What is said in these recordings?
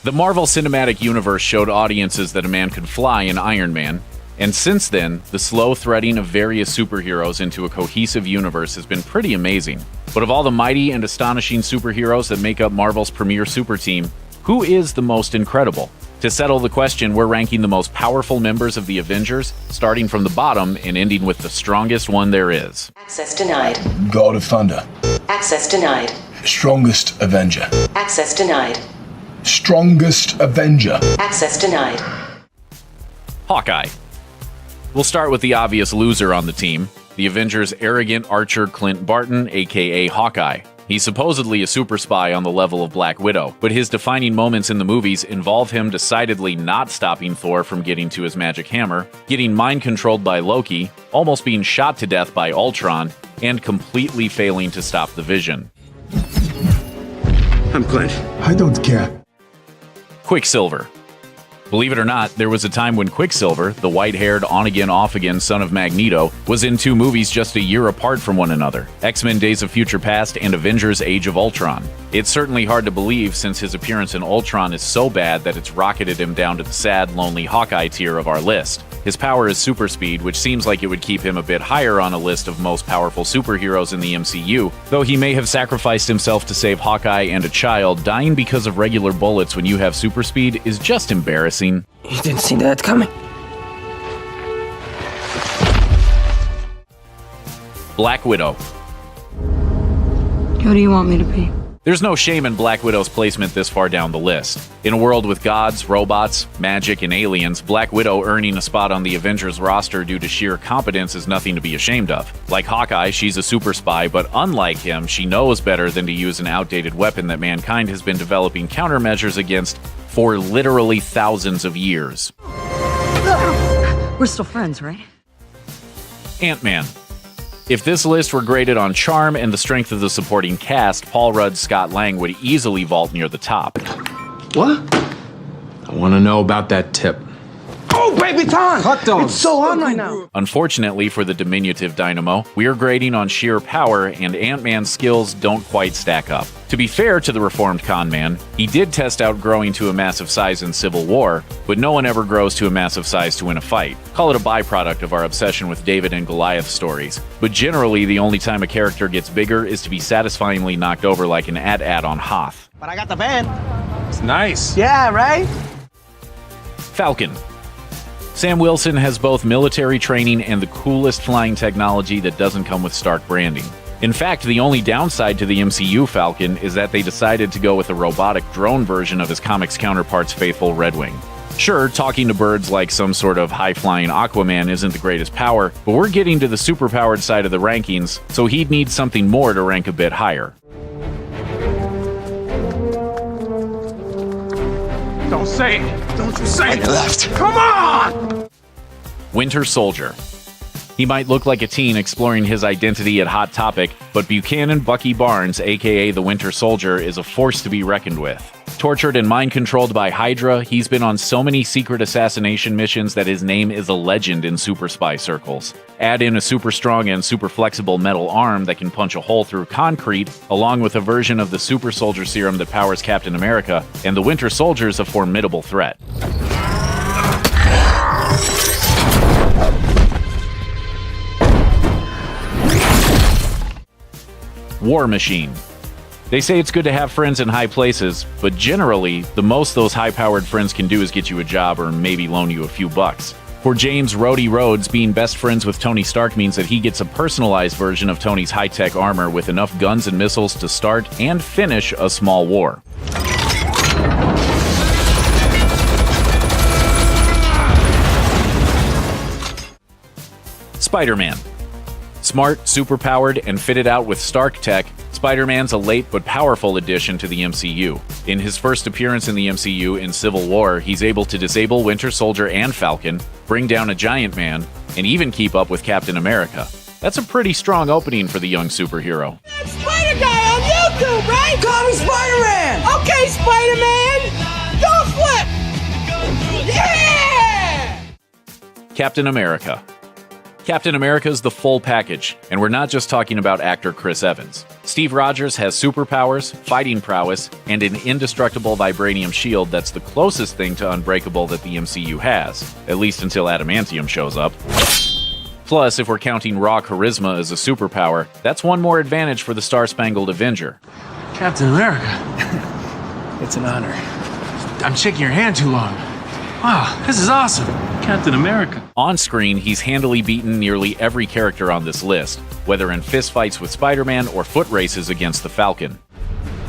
The Marvel Cinematic Universe showed audiences that a man could fly in Iron Man, and since then, the slow threading of various superheroes into a cohesive universe has been pretty amazing. But of all the mighty and astonishing superheroes that make up Marvel's premier super team, who is the most incredible? To settle the question, we're ranking the most powerful members of the Avengers, starting from the bottom and ending with the strongest one there is. Access denied. God of Thunder. Access denied. Strongest Avenger. Access denied. Strongest Avenger. Access denied. Hawkeye. We'll start with the obvious loser on the team, the Avengers' arrogant archer Clint Barton, aka Hawkeye. He's supposedly a super spy on the level of Black Widow, but his defining moments in the movies involve him decidedly not stopping Thor from getting to his magic hammer, getting mind-controlled by Loki, almost being shot to death by Ultron, and completely failing to stop the Vision. I'm Clint. I don't care. Quicksilver. Believe it or not, there was a time when Quicksilver, the white-haired, on-again, off-again son of Magneto, was in two movies just a year apart from one another, X-Men Days of Future Past and Avengers Age of Ultron. It's certainly hard to believe since his appearance in Ultron is so bad that it's rocketed him down to the sad, lonely Hawkeye tier of our list. His power is super speed, which seems like it would keep him a bit higher on a list of most powerful superheroes in the MCU, though he may have sacrificed himself to save Hawkeye and a child. Dying because of regular bullets when you have super speed is just embarrassing. You didn't see that coming. Black Widow. Who do you want me to be? There's no shame in Black Widow's placement this far down the list. In a world with gods, robots, magic, and aliens, Black Widow earning a spot on the Avengers roster due to sheer competence is nothing to be ashamed of. Like Hawkeye, she's a super spy, but unlike him, she knows better than to use an outdated weapon that mankind has been developing countermeasures against for literally thousands of years. We're still friends, right? Ant-Man. If this list were graded on charm and the strength of the supporting cast, Paul Rudd's Scott Lang would easily vault near the top. What? I want to know about that tip. Oh, baby time! Hot dogs. It's so on right now. Unfortunately for the diminutive Dynamo, we are grading on sheer power, and Ant-Man's skills don't quite stack up. To be fair to the reformed con man, he did test out growing to a massive size in Civil War, but no one ever grows to a massive size to win a fight. Call it a byproduct of our obsession with David and Goliath stories. But generally, the only time a character gets bigger is to be satisfyingly knocked over like an AT-AT on Hoth. But I got the van. It's nice. Yeah, right? Falcon. Sam Wilson has both military training and the coolest flying technology that doesn't come with Stark branding. In fact, the only downside to the MCU Falcon is that they decided to go with a robotic drone version of his comics counterpart's faithful Red Wing. Sure, talking to birds like some sort of high-flying Aquaman isn't the greatest power, but we're getting to the superpowered side of the rankings, so he'd need something more to rank a bit higher. Don't say it. Don't you say it. Left. Come on! Winter Soldier. He might look like a teen exploring his identity at Hot Topic, but Buchanan Bucky Barnes, aka the Winter Soldier, is a force to be reckoned with. Tortured and mind-controlled by Hydra, he's been on so many secret assassination missions that his name is a legend in super spy circles. Add in a super strong and super flexible metal arm that can punch a hole through concrete, along with a version of the super soldier serum that powers Captain America, and the Winter Soldier's a formidable threat. War Machine. They say it's good to have friends in high places, but generally, the most those high-powered friends can do is get you a job or maybe loan you a few bucks. For James Rhodey Rhodes, being best friends with Tony Stark means that he gets a personalized version of Tony's high-tech armor with enough guns and missiles to start and finish a small war. Spider-Man. Smart, superpowered, and fitted out with Stark tech, Spider-Man's a late but powerful addition to the MCU. In his first appearance in the MCU in Civil War, he's able to disable Winter Soldier and Falcon, bring down a Giant Man, and even keep up with Captain America. That's a pretty strong opening for the young superhero. That Spider Guy on YouTube, right? Call me Spider-Man! Okay, Spider-Man! Don't flip! Yeah! Captain America. Captain America's the full package, and we're not just talking about actor Chris Evans. Steve Rogers has superpowers, fighting prowess, and an indestructible vibranium shield that's the closest thing to unbreakable that the MCU has, at least until adamantium shows up. Plus, if we're counting raw charisma as a superpower, that's one more advantage for the Star-Spangled Avenger. Captain America. It's an honor. I'm shaking your hand too long. Wow, this is awesome. Captain America. On screen, he's handily beaten nearly every character on this list, whether in fistfights with Spider-Man or foot races against the Falcon.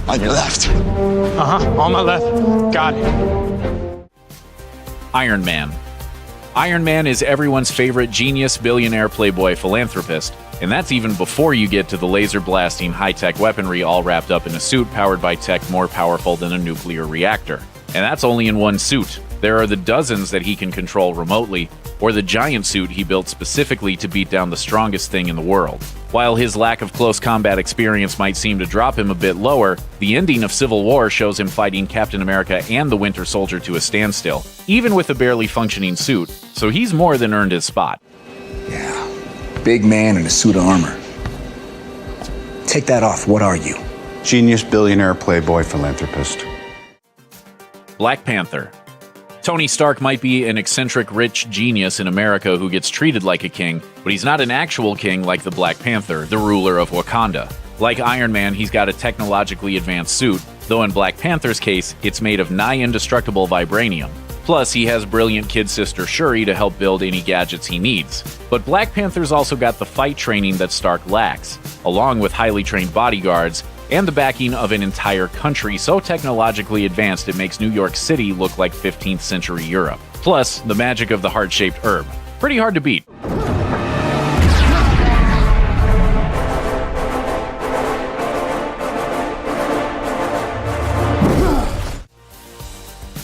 On your left. On my left. Got it. Iron Man. Iron Man is everyone's favorite genius, billionaire, playboy, philanthropist, and that's even before you get to the laser-blasting, high-tech weaponry all wrapped up in a suit powered by tech more powerful than a nuclear reactor. And that's only in one suit. There are the dozens that he can control remotely, or the giant suit he built specifically to beat down the strongest thing in the world. While his lack of close combat experience might seem to drop him a bit lower, the ending of Civil War shows him fighting Captain America and the Winter Soldier to a standstill, even with a barely functioning suit, so he's more than earned his spot. Yeah, big man in a suit of armor. Take that off, what are you? Genius, billionaire, playboy, philanthropist. Black Panther. Tony Stark might be an eccentric rich genius in America who gets treated like a king, but he's not an actual king like the Black Panther, the ruler of Wakanda. Like Iron Man, he's got a technologically advanced suit, though in Black Panther's case, it's made of nigh-indestructible vibranium. Plus, he has brilliant kid sister Shuri to help build any gadgets he needs. But Black Panther's also got the fight training that Stark lacks, along with highly trained bodyguards, and the backing of an entire country so technologically advanced it makes New York City look like 15th century Europe. Plus, the magic of the heart-shaped herb. Pretty hard to beat.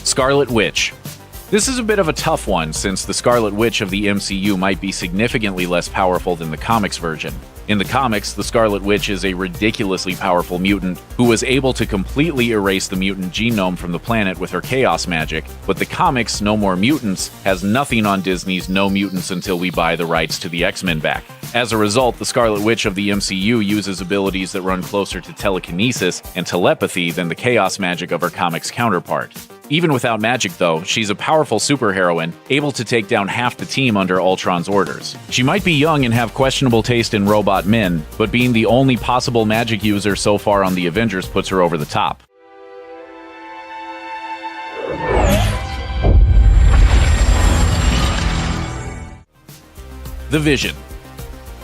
Scarlet Witch. This is a bit of a tough one, since the Scarlet Witch of the MCU might be significantly less powerful than the comics version. In the comics, the Scarlet Witch is a ridiculously powerful mutant who was able to completely erase the mutant genome from the planet with her chaos magic, but the comics No More Mutants has nothing on Disney's No Mutants Until We Buy the Rights to the X-Men back. As a result, the Scarlet Witch of the MCU uses abilities that run closer to telekinesis and telepathy than the chaos magic of her comics counterpart. Even without magic, though, she's a powerful superheroine, able to take down half the team under Ultron's orders. She might be young and have questionable taste in robot men, but being the only possible magic user so far on the Avengers puts her over the top. The Vision.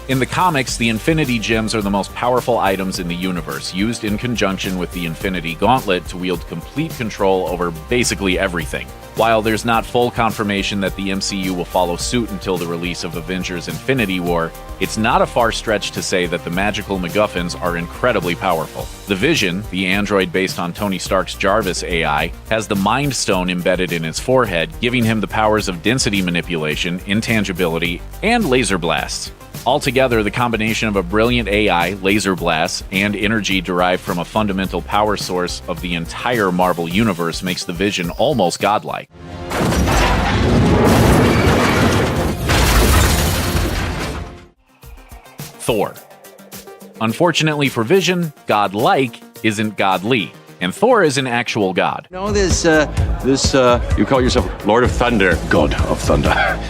In the comics, the Infinity Gems are the most powerful items in the universe, used in conjunction with the Infinity Gauntlet to wield complete control over basically everything. While there's not full confirmation that the MCU will follow suit until the release of Avengers Infinity War, it's not a far stretch to say that the magical MacGuffins are incredibly powerful. The Vision, the android based on Tony Stark's Jarvis AI, has the Mind Stone embedded in his forehead, giving him the powers of density manipulation, intangibility, and laser blasts. Altogether, the combination of a brilliant AI, laser blasts, and energy derived from a fundamental power source of the entire Marvel Universe makes the Vision almost godlike. Thor. Unfortunately for Vision, godlike isn't godly, and Thor is an actual god. You know, you call yourself Lord of Thunder. God of Thunder.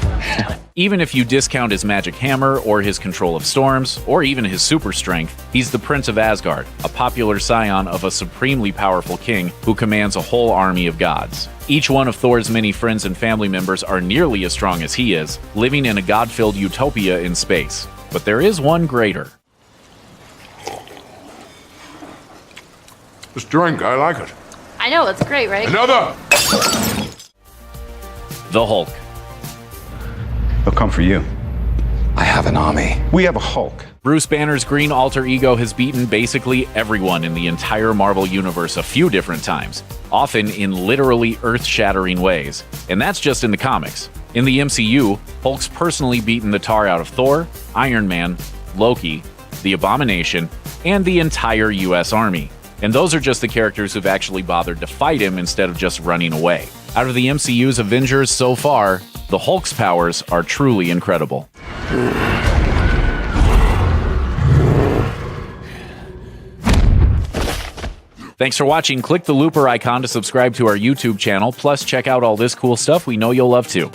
Even if you discount his magic hammer, or his control of storms, or even his super strength, he's the Prince of Asgard, a popular scion of a supremely powerful king who commands a whole army of gods. Each one of Thor's many friends and family members are nearly as strong as he is, living in a god-filled utopia in space. But there is one greater. This drink, I like it. I know, it's great, right? Another! The Hulk. They'll come for you. I have an army. We have a Hulk. Bruce Banner's green alter ego has beaten basically everyone in the entire Marvel Universe a few different times, often in literally earth-shattering ways. And that's just in the comics. In the MCU, Hulk's personally beaten the tar out of Thor, Iron Man, Loki, the Abomination, and the entire US Army. And those are just the characters who've actually bothered to fight him instead of just running away. Out of the MCU's Avengers so far, the Hulk's powers are truly incredible. Thanks for watching. Click the looper icon to subscribe to our YouTube channel. Plus, check out all this cool stuff we know you'll love too.